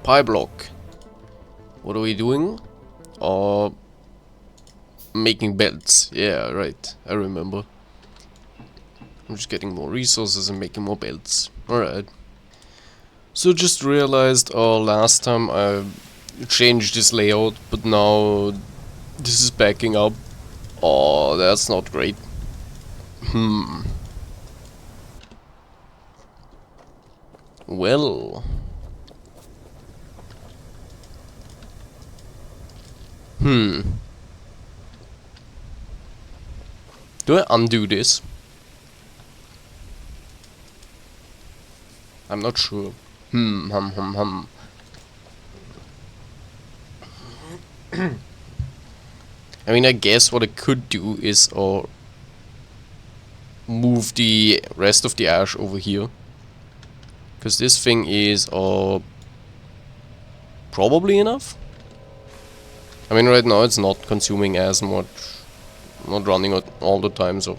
pBlock. What are we doing? Making belts. Yeah, right. I remember. I'm just getting more resources and making more belts. Alright. So just realized last time I changed this layout, but now this is backing up. Oh, that's not great. Well. Do I undo this? I'm not sure. I mean, I guess what I could do is move the rest of the ash over here. Because this thing is probably enough. I mean, right now it's not consuming as much. Not running it all the time, so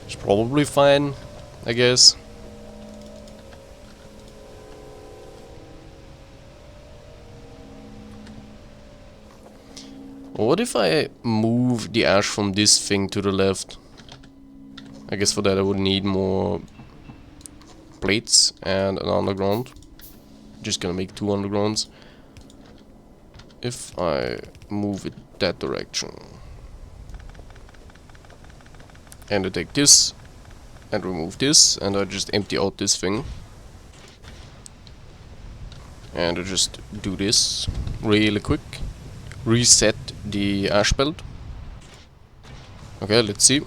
it's probably fine, I guess. What if I move the ash from this thing to the left? I guess for that I would need more plates and an underground. Just gonna make 2 undergrounds. If I move it that direction. And I take this and remove this, and I just empty out this thing. And I just do this really quick. Reset the ash belt. Okay, let's see.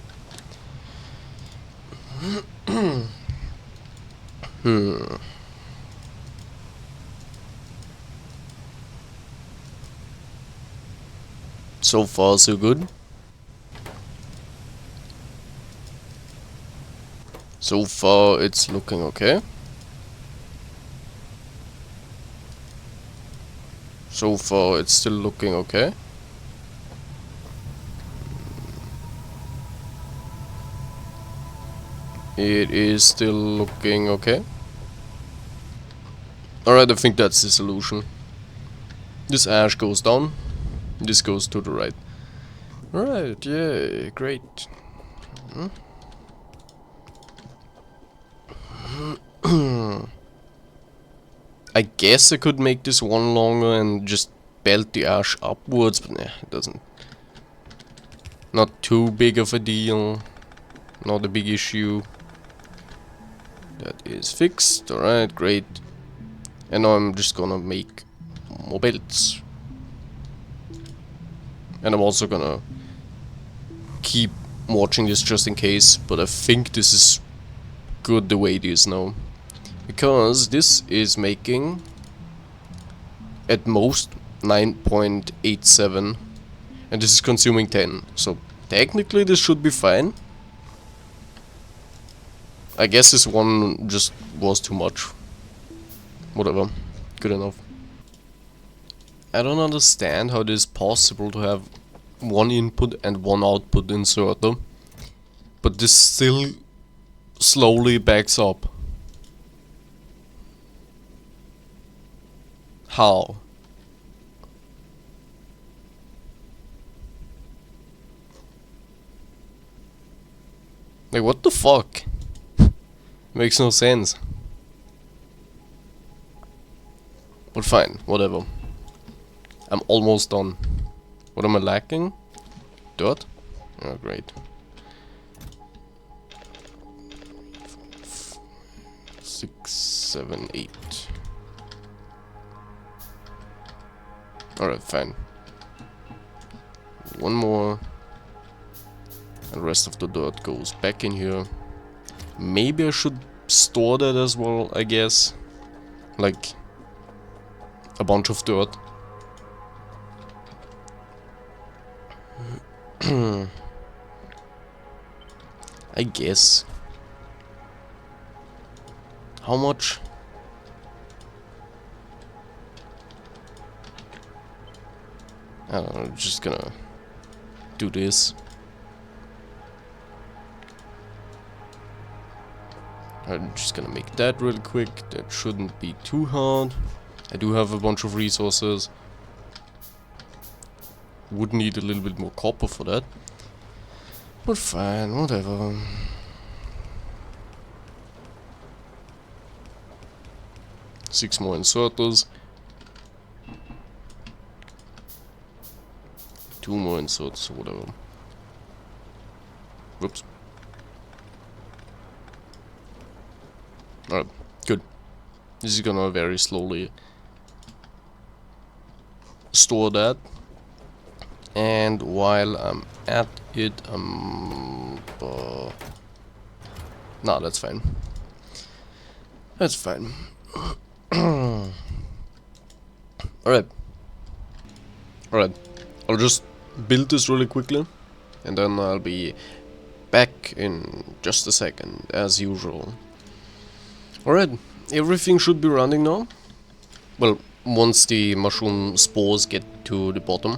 So far, so good. So far, it's looking okay. So far, it's still looking okay. It is still looking okay. Alright, I think that's the solution. This ash goes down. This goes to the right. Alright, yay, great. I guess I could make this one longer and just belt the ash upwards, but nah, it doesn't. Not too big of a deal. Not a big issue. That is fixed. Alright, great. And now I'm just gonna make more belts. And I'm also gonna keep watching this just in case, but I think this is good the way it is now. Because this is making at most 9.87 and this is consuming 10. So technically this should be fine. I guess this one just was too much. Whatever. Good enough. I don't understand how it is possible to have one input and one output inserter, but this still slowly backs up. How? Like, what the fuck? Makes no sense. But fine, whatever. I'm almost done. What am I lacking? Dirt? Oh, great. 6, 7, 8. Alright, fine. One more. And the rest of the dirt goes back in here. Maybe I should store that as well, I guess. Like a bunch of dirt. I guess. How much? I don't know, I'm just gonna do this. I'm just gonna make that real quick. That shouldn't be too hard. I do have a bunch of resources. Would need a little bit more copper for that. But fine, whatever. Six more inserters. 2 more inserts, or whatever. Whoops. Alright, good. This is gonna very slowly store that. And while I'm at it, nah, that's fine. That's fine. Alright. Alright. I'll just build this really quickly. And then I'll be back in just a second, as usual. Alright. Everything should be running now. Well, once the mushroom spores get to the bottom.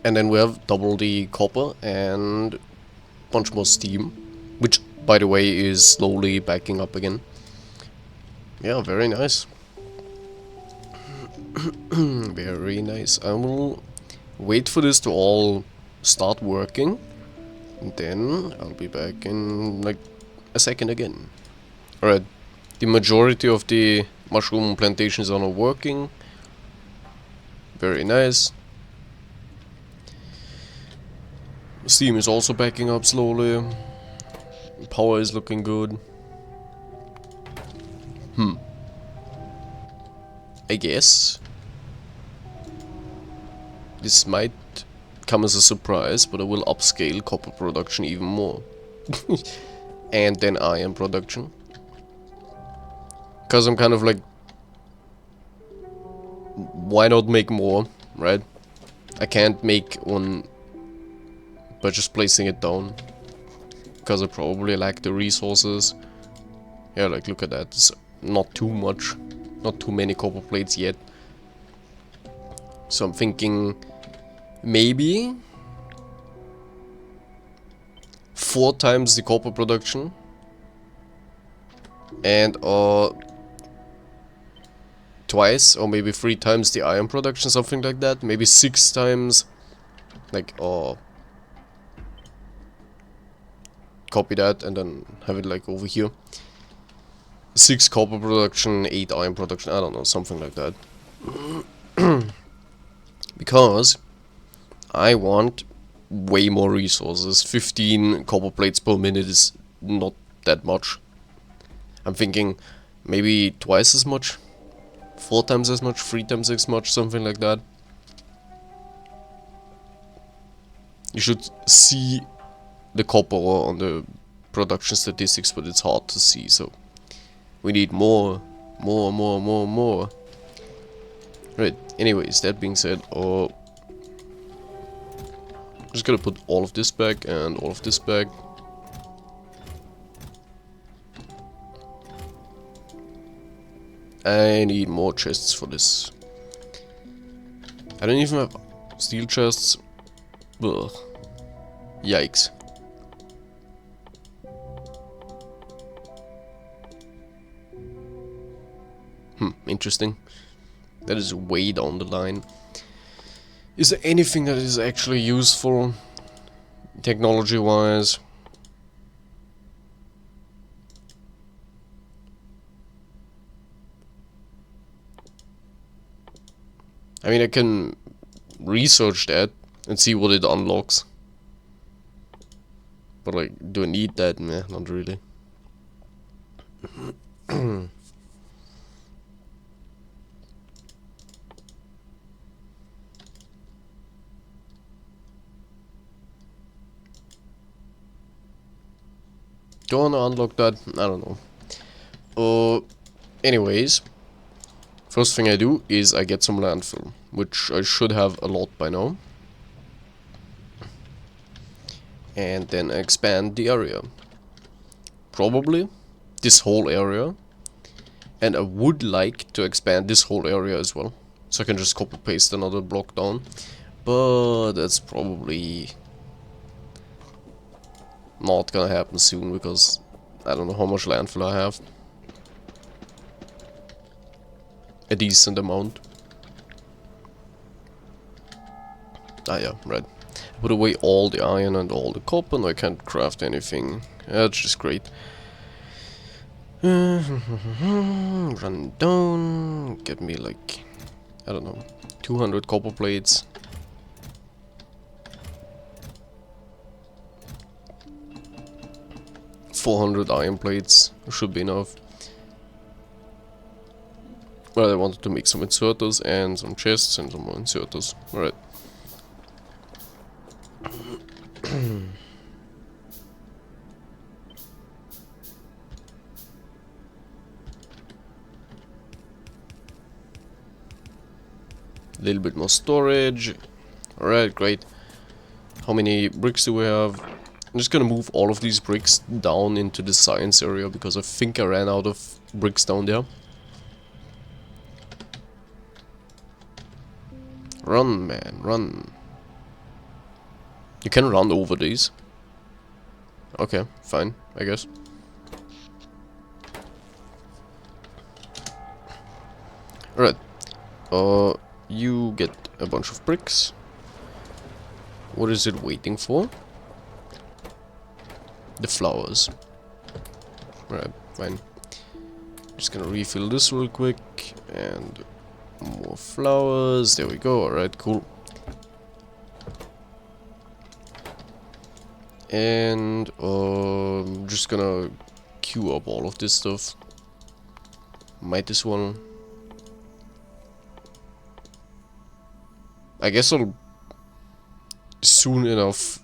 And then we have double the copper and a bunch more steam. Which, by the way, is slowly backing up again. Yeah, very nice. Very nice. I will wait for this to all start working. And then I'll be back in like a second again. Alright. The majority of the mushroom plantations are now working. Very nice. Steam is also backing up slowly. Power is looking good. I guess this might come as a surprise, but I will upscale copper production even more. And then iron production. Because I'm kind of like, why not make more, right? I can't make one by just placing it down. Because I probably lack the resources. Yeah, like look at that. It's not too much. Not too many copper plates yet. So I'm thinking maybe 4 times the copper production. And twice or maybe 3 times the iron production, something like that. Maybe 6 times, like, copy that and then have it like over here. 6 copper production, 8 iron production, I don't know, something like that. Because I want way more resources. 15 copper plates per minute is not that much. I'm thinking maybe twice as much, 4 times as much, 3 times as much, something like that. You should see the copper on the production statistics, but it's hard to see, so we need more. Right, anyways, that being said, I'm just gonna put all of this back and all of this back. I need more chests for this. I don't even have steel chests. Ugh. Yikes. Interesting. That is way down the line. Is there anything that is actually useful, technology-wise? I mean, I can research that and see what it unlocks. But like, do I need that? Nah, not really. Do I wanna unlock that? I don't know. Anyways, first thing I do is I get some landfill, which I should have a lot by now. And then I expand the area. Probably this whole area. And I would like to expand this whole area as well. So I can just copy paste another block down. But that's probably not gonna happen soon because I don't know how much landfill I have. a decent amount. Ah yeah, right. Put away all the iron and all the copper, and I can't craft anything. That's just great. Run down, get me like, I don't know, 200 copper plates. $400 iron plates should be enough. Well, I wanted to make some inserters and some chests and some more inserters. Alright. A little bit more storage. Alright, great. How many bricks do we have? I'm just gonna move all of these bricks down into the science area because I think I ran out of bricks down there. Run, man, run. You can run over these. Okay, fine, I guess. Alright. You get a bunch of bricks. What is it waiting for? The flowers. Alright, fine. Just gonna refill this real quick. And more flowers. There we go. Alright, cool. And I'm just gonna queue up all of this stuff. Might as well. I guess I'll soon enough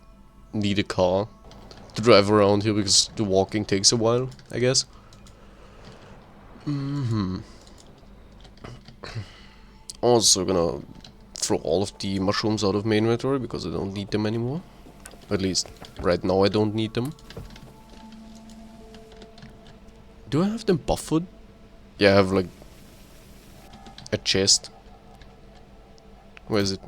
need a car to drive around here because the walking takes a while, I guess. Also gonna throw all of the mushrooms out of my inventory because I don't need them anymore. At least right now I don't need them. Do I have them buffered? Yeah, I have like a chest. Where is it?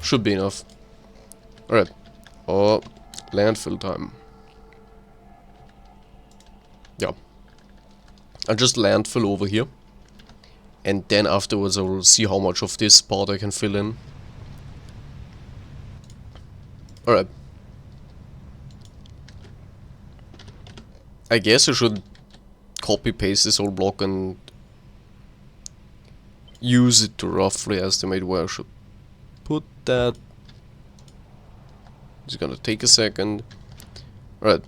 Should be enough. Alright. Oh, landfill time. Yeah. I'll just landfill over here. And then afterwards I will see how much of this part I can fill in. Alright. I guess I should copy paste this whole block and use it to roughly estimate where I should put that. It's gonna take a second. Right.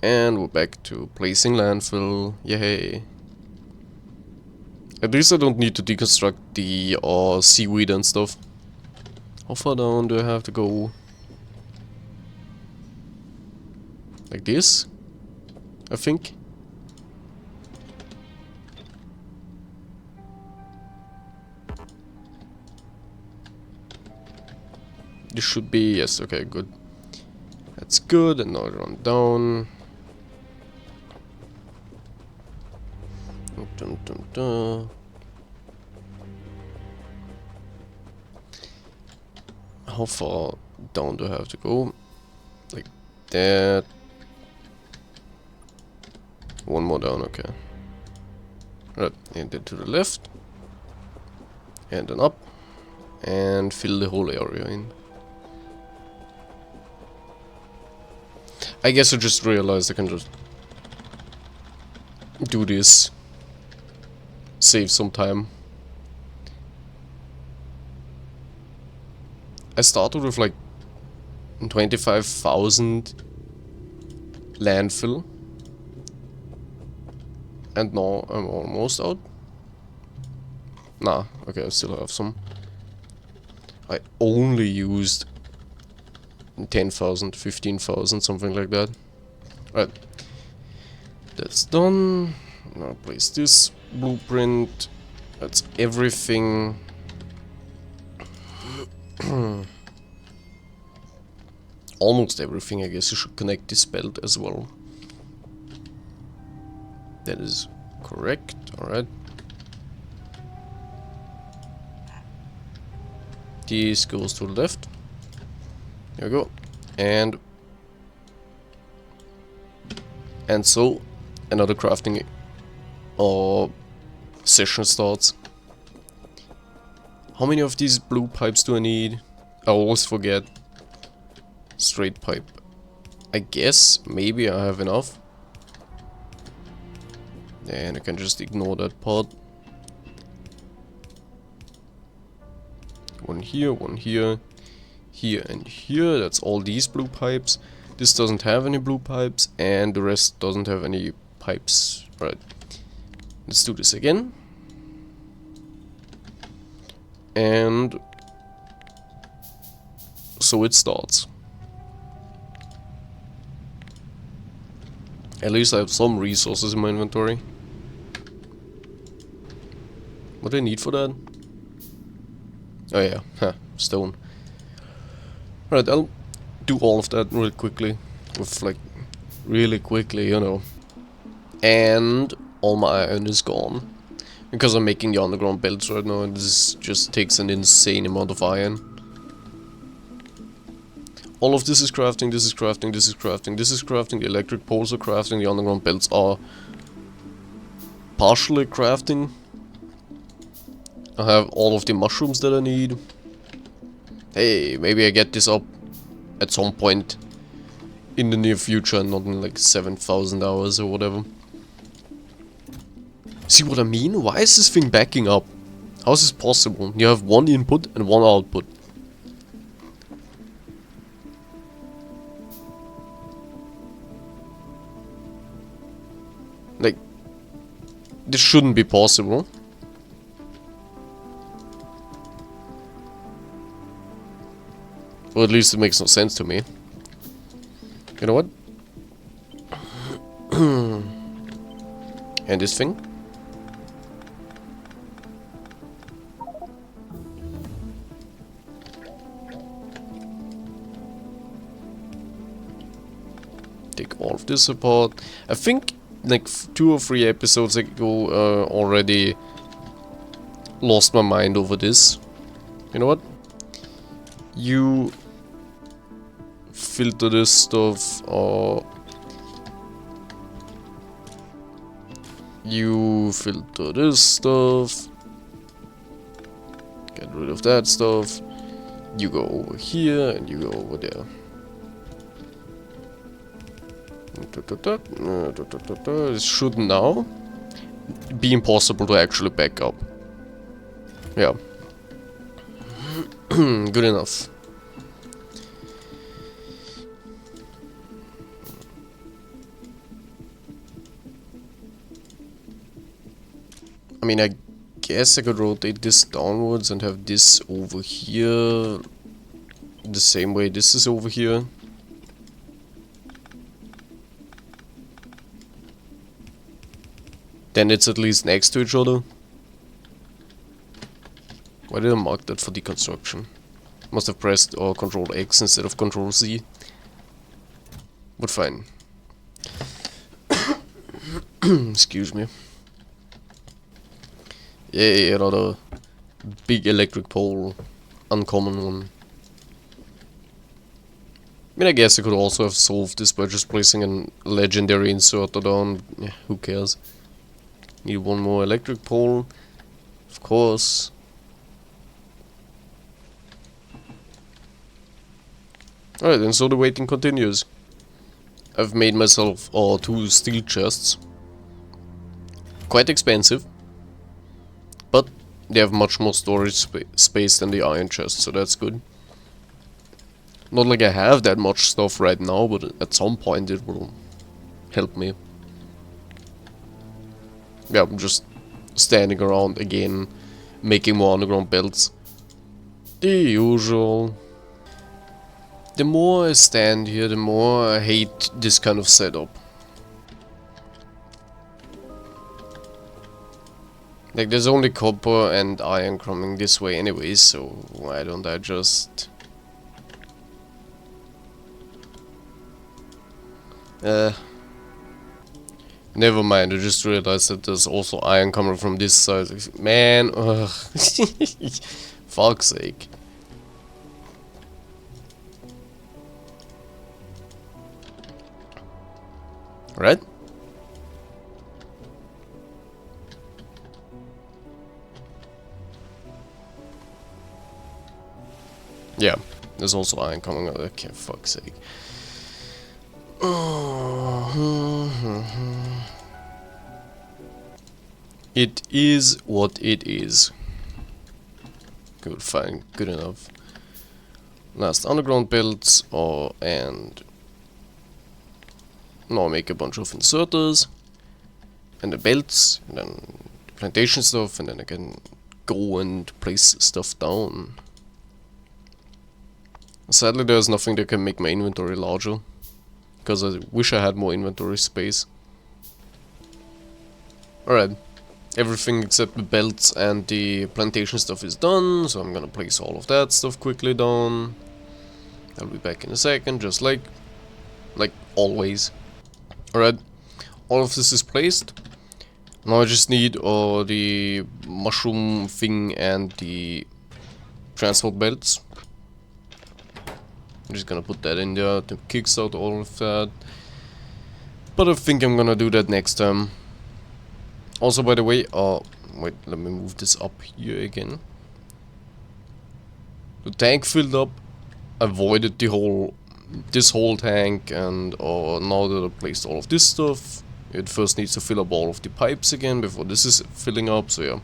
And we're back to placing landfill. Yay. At least I don't need to deconstruct the seaweed and stuff. How far down do I have to go? Like this? I think. This should be, yes, okay, good. That's good, and now I run down. Dun, dun, dun. How far down do I have to go? Like that. One more down, okay. Right, and then to the left. And then up. And fill the whole area in. I guess I just realized I can just do this. Save some time. I started with like 25,000 landfill. And now I'm almost out. Nah, okay, I still have some. I only used 10,000, 15,000, something like that. Right. That's done. Now place this blueprint. That's everything. Almost everything, I guess. You should connect this belt as well. That is correct. Alright. This goes to the left. There we go. And so another crafting session starts. How many of these blue pipes do I need? I always forget. Straight pipe. I guess maybe I have enough. And I can just ignore that part. One here, here and here. That's all these blue pipes. This doesn't have any blue pipes, and the rest doesn't have any pipes. Right. Let's do this again. And so it starts. At least I have some resources in my inventory. What do I need for that? Oh yeah, stone. Right, I'll do all of that really quickly. With like, really quickly, you know. And all my iron is gone. Because I'm making the underground belts right now, and this just takes an insane amount of iron. All of this is crafting, this is crafting, this is crafting, this is crafting, the electric poles are crafting, the underground belts are partially crafting. I have all of the mushrooms that I need. Hey, maybe I get this up at some point in the near future, not in like 7,000 hours or whatever. See what I mean? Why is this thing backing up? How is this possible? You have one input and one output. Like, this shouldn't be possible. Or at least it makes no sense to me. You know what? And this thing? Take all of this apart. I think like 2 or 3 episodes ago already lost my mind over this. You know what? You filter this stuff, or you filter this stuff. Get rid of that stuff. You go over here and you go over there. It should now be impossible to actually back up. Yeah. Good enough. I mean, I guess I could rotate this downwards and have this over here the same way this is over here. Then it's at least next to each other. Why did I mark that for deconstruction? Must have pressed Control X instead of Control Z. But fine. Excuse me. Yay, another big electric pole. Uncommon one. I mean, I guess I could also have solved this by just placing a legendary inserter down. Yeah, who cares? Need one more electric pole. Of course. Alright, and so the waiting continues. I've made myself 2 steel chests. Quite expensive. But they have much more storage space than the iron chest, so that's good. Not like I have that much stuff right now, but at some point it will help me. Yeah, I'm just standing around again, making more underground belts. The usual. The more I stand here, the more I hate this kind of setup. Like, there's only copper and iron coming this way anyways, so why don't I just... Never mind, I just realized that there's also iron coming from this side. Man, ugh. Fuck's sake. Right? Yeah, there's also iron coming out. Okay, fuck's sake. It is what it is. Good, fine, good enough. Last underground belts, and now I make a bunch of inserters, and the belts, and then plantation stuff, and then I can go and place stuff down. Sadly, there's nothing that can make my inventory larger, because I wish I had more inventory space. Alright, everything except the belts and the plantation stuff is done, so I'm gonna place all of that stuff quickly down. I'll be back in a second, just like always. Alright, all of this is placed. Now I just need the mushroom thing and the transport belts. I'm just gonna put that in there to kickstart all of that. But I think I'm gonna do that next time. Also, by the way, wait, let me move this up here again. The tank filled up, avoided this whole tank, and now that I placed all of this stuff, it first needs to fill up all of the pipes again before this is filling up, so yeah.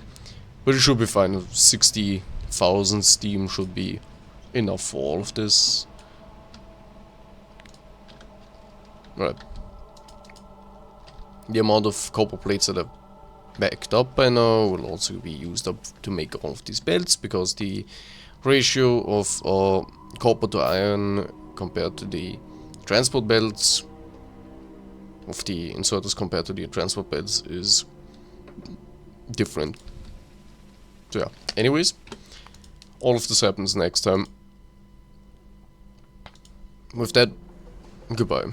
But it should be fine, 60,000 steam should be enough for all of this. Right. The amount of copper plates that I've backed up by now will also be used up to make all of these belts, because the ratio of copper to iron compared to the transport belts, of the inserters compared to the transport belts, is different. So yeah, anyways, all of this happens next time. With that, goodbye.